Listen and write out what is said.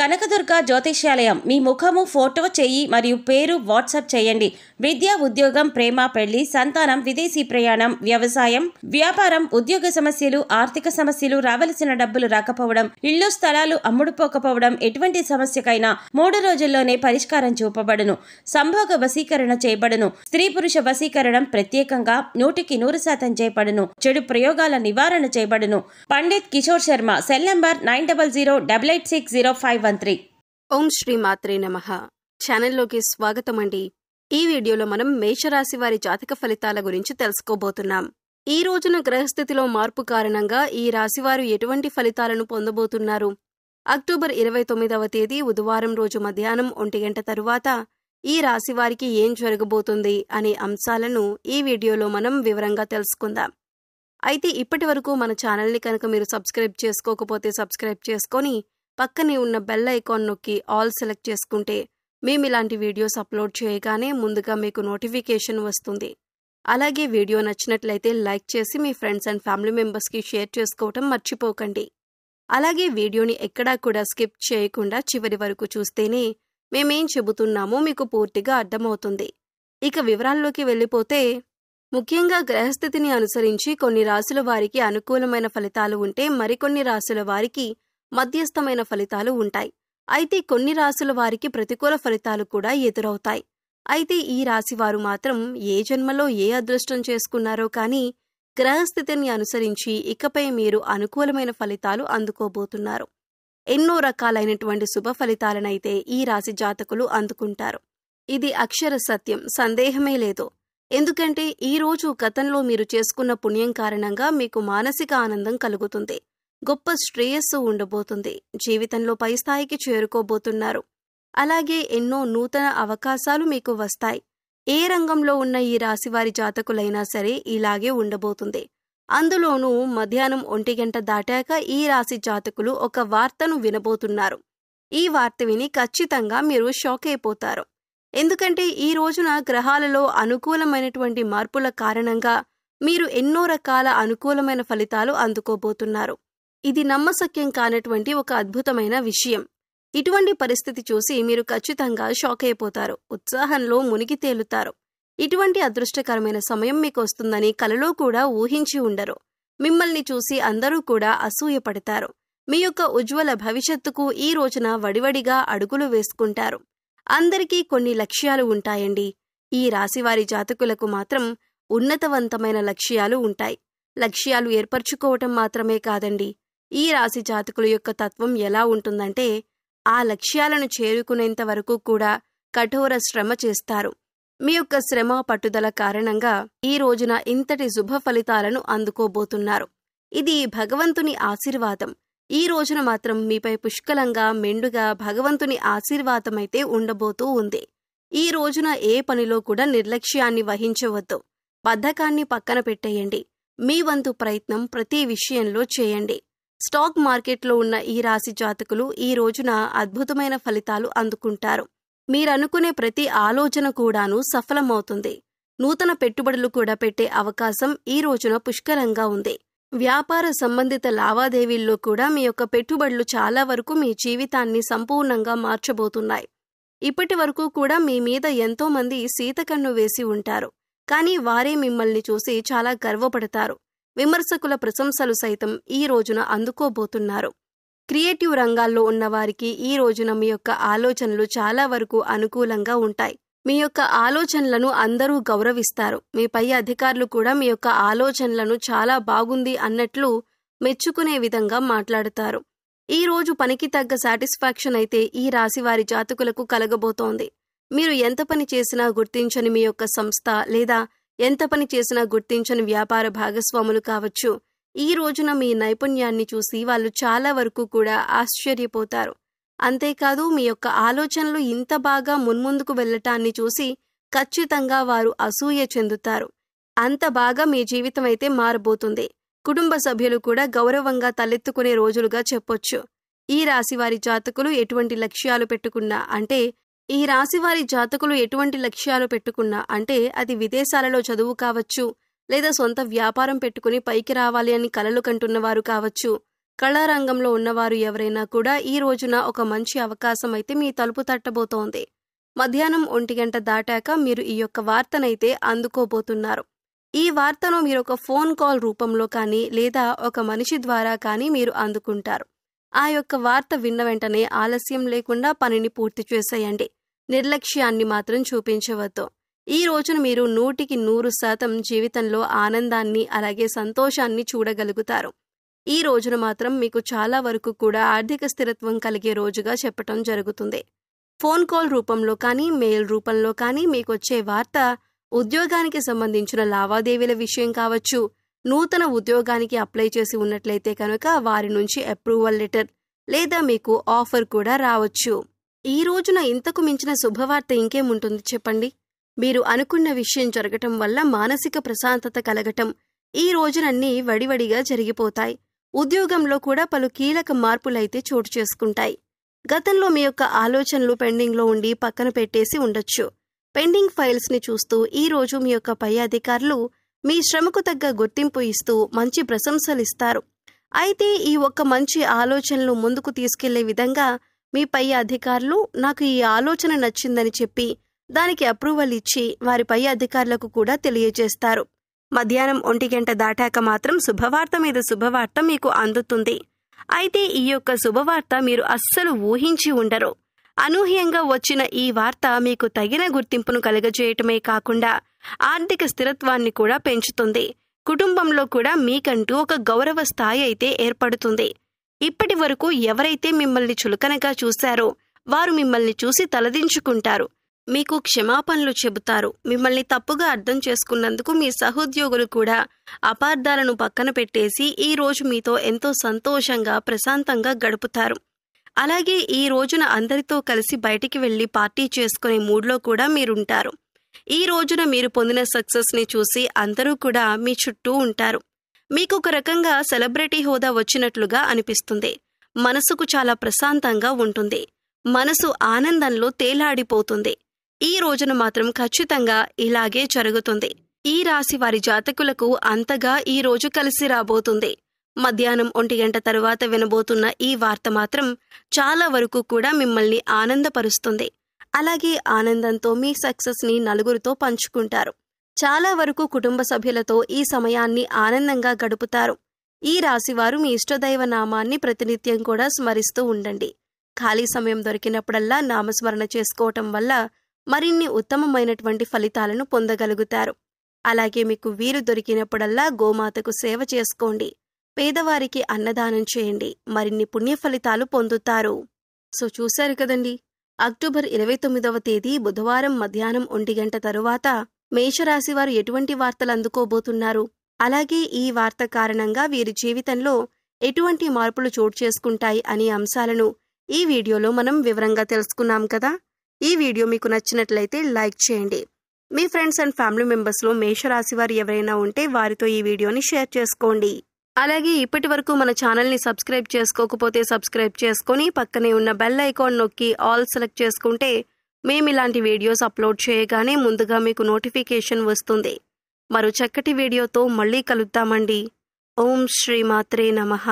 కనకదుర్గ జ్యోతిష్యాలయం. మీ ముఖము, ఫోటో, చెయ్యి మరియు పేరు వాట్సాప్ చేయండి. విద్య, ఉద్యోగం, ప్రేమ, పెళ్లి, సంతానం, విదేశీ ప్రయాణం, వ్యవసాయం, వ్యాపారం, ఉద్యోగ సమస్యలు, ఆర్థిక సమస్యలు, రావలసిన డబ్బులు రాకపోవడం, ఇళ్ళు స్థలాలు అమ్ముడుపోకపోవడం, ఎటువంటి సమస్యకైనా 3 రోజుల్లోనే పరిష్కారం చూపబడును. సంభోగ వశీకరణ చేయబడును. స్త్రీ పురుష వశీకరణం ప్రత్యేకంగా 100% చేయబడును. చెడు ప్రయోగాల నివారణ చేయబడును. పండిత్ కిషోర్ శర్మ. Cell number 9008860513. ఓం శ్రీ మాత్రే నమః. ఛానల్లోకి స్వాగతం అండి. ఈ వీడియోలో మనం మేషరాశి వారి జాతక ఫలితాల గురించి తెలుసుకోబోతున్నాం. ఈ రోజున గ్రహస్థితిలో మార్పు కారణంగా ఈ రాశివారు ఎటువంటి ఫలితాలను పొందబోతున్నారు? అక్టోబర్ 29వ తేదీ బుధవారం రోజు మధ్యాహ్నం 1 గంట తరువాత ఈ రాశివారికి ఏం జరగబోతుంది అనే అంశాలను ఈ వీడియోలో మనం వివరంగా తెలుసుకుందాం. అయితే ఇప్పటి వరకు మన ఛానల్ని కనుక మీరు సబ్స్క్రైబ్ చేసుకోకపోతే సబ్స్క్రైబ్ చేసుకొని పక్కనే ఉన్న బెల్ ఐకాన్ నొక్కి ఆల్ సెలెక్ట్ చేసుకుంటే మేము ఇలాంటి వీడియోస్ అప్లోడ్ చేయగానే ముందుగా మీకు నోటిఫికేషన్ వస్తుంది. అలాగే వీడియో నచ్చినట్లయితే లైక్ చేసి మీ ఫ్రెండ్స్ అండ్ ఫ్యామిలీ మెంబర్స్కి షేర్ చేసుకోవటం మర్చిపోకండి. అలాగే వీడియోని ఎక్కడా కూడా స్కిప్ చేయకుండా చివరి వరకు చూస్తేనే మేమేం చెబుతున్నామో మీకు పూర్తిగా అర్థమవుతుంది. ఇక వివరాల్లోకి వెళ్ళిపోతే, ముఖ్యంగా గ్రహస్థితిని అనుసరించి కొన్ని రాశుల వారికి అనుకూలమైన ఫలితాలు ఉంటే మరికొన్ని రాశుల వారికి మధ్యస్థమైన ఫలితాలు ఉంటాయి. అయితే కొన్ని రాశుల వారికి ప్రతికూల ఫలితాలు కూడా ఎదురవుతాయి. అయితే ఈ రాశివారు మాత్రం ఏ జన్మలో ఏ అదృష్టం చేసుకున్నారో కానీ గ్రహస్థితిని అనుసరించి ఇకపై మీరు అనుకూలమైన ఫలితాలు అందుకోబోతున్నారు. ఎన్నో రకాలైనటువంటి శుభ ఫలితాలనైతే ఈ రాశి జాతకులు అందుకుంటారు. ఇది అక్షర సత్యం, సందేహమే లేదు. ఎందుకంటే ఈ రోజు గతంలో మీరు చేసుకున్న పుణ్యం కారణంగా మీకు మానసిక ఆనందం కలుగుతుంది. గొప్ప శ్రేయస్సు ఉండబోతుంది. జీవితంలో పై స్థాయికి చేరుకోబోతున్నారు. అలాగే ఎన్నో నూతన అవకాశాలు మీకు వస్తాయి. ఏ రంగంలో ఉన్న ఈ రాశివారి జాతకులైనా సరే ఇలాగే ఉండబోతుంది. అందులోనూ మధ్యాహ్నం 1 గంట దాటాక ఈ రాశి జాతకులు ఒక వార్తను వినబోతున్నారు. ఈ వార్త విని ఖచ్చితంగా మీరు షాక్ అయిపోతారు. ఎందుకంటే ఈ రోజున గ్రహాలలో అనుకూలమైనటువంటి మార్పుల కారణంగా మీరు ఎన్నో రకాల అనుకూలమైన ఫలితాలు అందుకోబోతున్నారు. ఇది నమ్మశక్యం కానటువంటి ఒక అద్భుతమైన విషయం. ఇటువంటి పరిస్థితి చూసి మీరు ఖచ్చితంగా షాక్ అయిపోతారు. ఉత్సాహంలో మునిగి తేలుతారు. ఇటువంటి అదృష్టకరమైన సమయం మీకు వస్తుందని కలలో కూడా ఊహించి ఉండరు. మిమ్మల్ని చూసి అందరూ కూడా అసూయపడతారు. మీ యొక్క ఉజ్వల భవిష్యత్తుకు ఈ రోజున వడివడిగా అడుగులు వేసుకుంటారు. అందరికీ కొన్ని లక్ష్యాలు ఉంటాయండి. ఈ రాశివారి జాతకులకు మాత్రం ఉన్నతవంతమైన లక్ష్యాలు ఉంటాయి. లక్ష్యాలు ఏర్పరచుకోవటం మాత్రమే కాదండి. ఈ రాశి జాతకుల యొక్క తత్వం ఎలా ఉంటుందంటే, ఆ లక్ష్యాలను చేరుకునేంత వరకు కూడా కఠోర శ్రమ చేస్తారు. మీ యొక్క శ్రమ పట్టుదల కారణంగా ఈ రోజున ఇంతటి శుభ ఫలితాలను అందుకోబోతున్నారు. ఇది భగవంతుని ఆశీర్వాదం. ఈ రోజున మాత్రం మీపై పుష్కలంగా మెండుగా భగవంతుని ఆశీర్వాదమైతే ఉండబోతూ ఉంది. ఈ రోజున ఏ పనిలో కూడా నిర్లక్ష్యాన్ని వహించవద్దు. బద్ధకాన్ని పక్కన పెట్టేయండి. మీ వంతు ప్రయత్నం ప్రతి విషయంలో చేయండి. స్టాక్ మార్కెట్లో ఉన్న ఈ రాశి జాతకులు ఈ రోజున అద్భుతమైన ఫలితాలు అందుకుంటారు. మీరనుకునే ప్రతి ఆలోచన కూడాను సఫలమవుతుంది. నూతన పెట్టుబడులు కూడా పెట్టే అవకాశం ఈ రోజున పుష్కలంగా ఉంది. వ్యాపార సంబంధిత లావాదేవీల్లో కూడా మీ యొక్క పెట్టుబడులు చాలా వరకు మీ జీవితాన్ని సంపూర్ణంగా మార్చబోతున్నాయి. ఇప్పటి వరకు కూడా మీ మీద ఎంతో మంది సీతకన్ను వేసి ఉంటారు. కానీ వారే మిమ్మల్ని చూసి చాలా గర్వపడతారు. విమర్శకుల ప్రశంసలు సైతం ఈ రోజున అందుకోబోతున్నారు. క్రియేటివ్ రంగాల్లో ఉన్నవారికి ఈ రోజున మీ యొక్క ఆలోచనలు చాలా వరకు అనుకూలంగా ఉంటాయి. మీ యొక్క ఆలోచనలను అందరూ గౌరవిస్తారు. మీ పై అధికారులు కూడా మీ యొక్క ఆలోచనలను చాలా బాగుంది అన్నట్లు మెచ్చుకునే విధంగా మాట్లాడతారు. ఈ రోజు పనికి తగ్గ సాటిస్ఫాక్షన్ అయితే ఈ రాశివారి జాతకులకు కలగబోతోంది. మీరు ఎంత పని చేసినా గుర్తించని మీ యొక్క సంస్థ లేదా ఎంత పని చేసినా గుర్తించని వ్యాపార భాగస్వాములు కావచ్చు, ఈ రోజున మీ నైపుణ్యాన్ని చూసి వాళ్ళు చాలా వరకు కూడా ఆశ్చర్యపోతారు. అంతేకాదు మీ యొక్క ఆలోచనలు ఇంత బాగా మున్ముందుకు వెళ్లటాన్ని చూసి ఖచ్చితంగా వారు అసూయ చెందుతారు. అంత బాగా మీ జీవితం అయితే మారబోతుంది. కుటుంబ సభ్యులు కూడా గౌరవంగా తలెత్తుకునే రోజులుగా చెప్పొచ్చు. ఈ రాశివారి జాతకులు ఎటువంటి లక్ష్యాలు పెట్టుకున్నా అంటే అది విదేశాలలో చదువు కావచ్చు, లేదా సొంత వ్యాపారం పెట్టుకుని పైకి రావాలి అని కలలు కంటున్నవారు కావచ్చు, కళారంగంలో ఉన్నవారు ఎవరైనా కూడా ఈ రోజున ఒక మంచి అవకాశం అయితే మీ తలుపు తట్టబోతోంది. మధ్యాహ్నం 1 గంట దాటాక మీరు ఈ యొక్క వార్తనైతే అందుకోబోతున్నారు. ఈ వార్తను మీరు ఒక ఫోన్ కాల్ రూపంలో కానీ లేదా ఒక మనిషి ద్వారా కానీ మీరు అందుకుంటారు. ఆ యొక్క వార్త విన్న వెంటనే ఆలస్యం లేకుండా పనిని పూర్తి చేసేయండి. నిర్లక్ష్యాన్ని మాత్రం చూపించవద్దు. ఈ రోజున మీరు 100% జీవితంలో ఆనందాన్ని అలాగే సంతోషాన్ని చూడగలుగుతారు. ఈ రోజున మాత్రం మీకు చాలా వరకు కూడా ఆర్థిక స్థిరత్వం కలిగే రోజుగా చెప్పటం జరుగుతుంది. ఫోన్ కాల్ రూపంలో కానీ మెయిల్ రూపంలో కానీ మీకొచ్చే వార్త ఉద్యోగానికి సంబంధించిన లావాదేవీల విషయం కావచ్చు. నూతన ఉద్యోగానికి అప్లై చేసి ఉన్నట్లయితే కనుక వారి నుంచి అప్రూవల్ లెటర్ లేదా మీకు ఆఫర్ కూడా రావచ్చు. ఈ రోజున ఇంతకు మించిన శుభవార్త ఇంకేముంటుంది చెప్పండి. మీరు అనుకున్న విషయం జరగటం వల్ల మానసిక ప్రశాంతత కలగటం, ఈ రోజునన్నీ వడివడిగా జరిగిపోతాయి. ఉద్యోగంలో కూడా పలు కీలక మార్పులైతే చోటు చేసుకుంటాయి. గతంలో మీ యొక్క ఆలోచనలు పెండింగ్లో ఉండి పక్కన పెట్టేసి ఉండొచ్చు. పెండింగ్ ఫైల్స్ని చూస్తూ ఈ రోజు మీ యొక్క పై అధికారులు మీ శ్రమకు తగ్గ గుర్తింపు ఇస్తూ మంచి ప్రశంసలిస్తారు. అయితే ఈ ఒక్క మంచి ఆలోచనలు ముందుకు తీసుకెళ్లే విధంగా మీ పై అధికారులు నాకు ఈ ఆలోచన నచ్చిందని చెప్పి దానికి అప్రూవల్ ఇచ్చి వారి పై అధికారులకు కూడా తెలియజేస్తారు. మధ్యాహ్నం 1 గంట దాటాక మాత్రం శుభవార్త మీద శుభవార్త మీకు అందుతుంది. అయితే ఈ యొక్క శుభవార్త మీరు అస్సలు ఊహించి ఉండరు. అనూహ్యంగా వచ్చిన ఈ వార్త మీకు తగిన గుర్తింపును కలుగజేయటమే కాకుండా ఆర్థిక స్థిరత్వాన్ని కూడా పెంచుతుంది. కుటుంబంలో కూడా మీకంటూ ఒక గౌరవ స్థాయి అయితే ఏర్పడుతుంది. ఇప్పటి వరకు ఎవరైతే మిమ్మల్ని చులకనగా చూశారో వారు మిమ్మల్ని చూసి తలదించుకుంటారు. మీకు క్షమాపణలు చెబుతారు. మిమ్మల్ని తప్పుగా అర్థం చేసుకున్నందుకు మీ సహోద్యోగులు కూడా అపార్థాలను పక్కన పెట్టేసి ఈ రోజు మీతో ఎంతో సంతోషంగా ప్రశాంతంగా గడుపుతారు. అలాగే ఈ రోజున అందరితో కలిసి బయటికి వెళ్లి పార్టీ చేసుకునే మూడ్లో కూడా మీరుంటారు. ఈ రోజున మీరు పొందిన సక్సెస్ని చూసి అందరూ కూడా మీ చుట్టూ ఉంటారు. మీకు ఒక రకంగా సెలబ్రిటీ హోదా వచ్చినట్లుగా అనిపిస్తుంది. మనసుకు చాలా ప్రశాంతంగా ఉంటుంది. మనసు ఆనందంలో తేలాడిపోతుంది. ఈ రోజున మాత్రం ఖచ్చితంగా ఇలాగే జరుగుతుంది. ఈ రాశి వారి జాతకులకు అంతగా ఈ రోజు కలిసి రాబోతుంది. మధ్యాహ్నం 1 గంట తరువాత వినబోతున్న ఈ వార్త మాత్రం చాలా వరకు కూడా మిమ్మల్ని ఆనందపరుస్తుంది. అలాగే ఆనందంతో మీ సక్సెస్ని నలుగురితో పంచుకుంటారు. చాలా వరకు కుటుంబ సభ్యులతో ఈ సమయాన్ని ఆనందంగా గడుపుతారు. ఈ రాశివారు మీ ఇష్టదైవ నామాన్ని ప్రతినిత్యం కూడా స్మరిస్తూ ఉండండి. ఖాళీ సమయం దొరికినప్పుడల్లా నామస్మరణ చేసుకోవటం వల్ల మరిన్ని ఉత్తమమైనటువంటి ఫలితాలను పొందగలుగుతారు. అలాగే మీకు వీలు దొరికినప్పుడల్లా గోమాతకు సేవ చేసుకోండి. పేదవారికి అన్నదానం చేయండి. మరిన్ని పుణ్య ఫలితాలు పొందుతారు. సో చూశారు కదండి, అక్టోబర్ 29వ తేదీ బుధవారం మధ్యాహ్నం 1 గంట తరువాత మేషరాశి వారు ఎటువంటి వార్తలు అందుకోబోతున్నారు, అలాగే ఈ వార్త కారణంగా వీరి జీవితంలో ఎటువంటి మార్పులు చోటు చేసుకుంటాయి అనే అంశాలను ఈ వీడియోలో మనం వివరంగా తెలుసుకున్నాం కదా. ఈ వీడియో మీకు నచ్చినట్లయితే లైక్ చేయండి. మీ ఫ్రెండ్స్ అండ్ ఫ్యామిలీ మెంబర్స్లో మేషరాశి వారు ఎవరైనా ఉంటే వారితో ఈ వీడియోని షేర్ చేసుకోండి. అలాగే ఇప్పటి వరకు మన ఛానల్ని సబ్స్క్రైబ్ చేసుకోకపోతే సబ్స్క్రైబ్ చేసుకొని పక్కనే ఉన్న బెల్ ఐకాన్ నొక్కి ఆల్ సెలెక్ట్ చేసుకుంటే మేము ఇలాంటి వీడియోస్ అప్లోడ్ చేయగానే ముందుగా మీకు నోటిఫికేషన్ వస్తుంది. మరో చక్కటి వీడియోతో మళ్ళీ కలుద్దామండి. ఓం శ్రీ మాత్రే నమః.